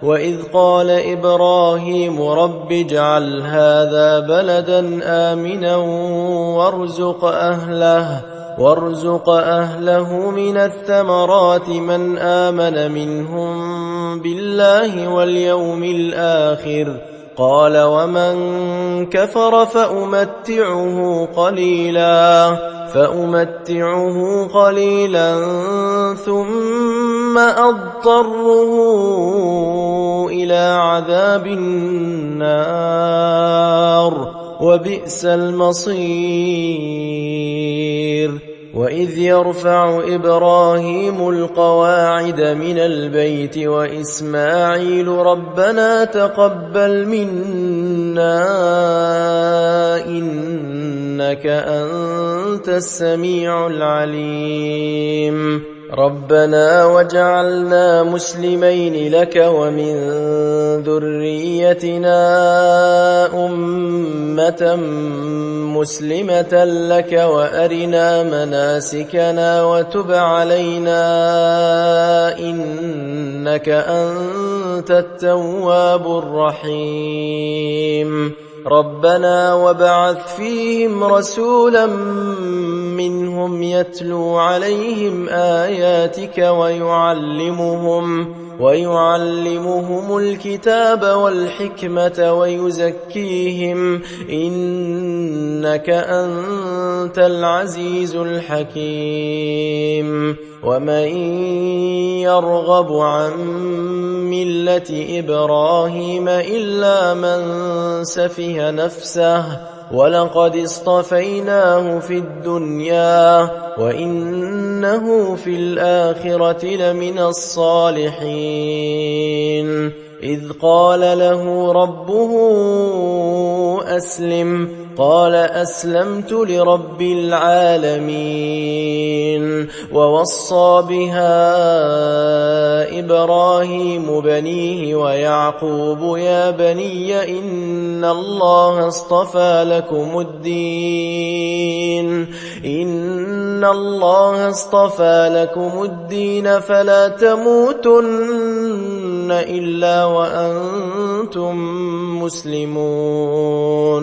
وإذ قال إبراهيم رب اجعل هذا بلدا آمنا وارزق أهله من الثمرات من آمن منهم بالله واليوم الآخر قال ومن كفر فأمتعه قليلا ثم أضطره إلى عذاب النار وبئس المصير وإذ يرفع إبراهيم القواعد من البيت وإسماعيل ربنا تقبل منا إنك أنت السميع العليم ربنا واجعلنا مسلمين لك ومن ذريتنا أمة مسلمة لك وأرنا مناسكنا وتب علينا إنك أنت التواب الرحيم ربنا وابعث فيهم رسولا منهم يتلو عليهم آياتك ويعلمهم الكتاب والحكمة ويزكيهم إنك أنت العزيز الحكيم ومن يرغب عن ملة إبراهيم إلا من سفه نفسه ولقد اصطفيناه في الدنيا وإنه في الآخرة لمن الصالحين إذ قال له ربه أسلم قال أسلمت لرب العالمين ووصى بها إبراهيم بنيه ويعقوب يا بني إن الله اصطفى لكم الدين فلا تموتن إلا وأنتم مسلمون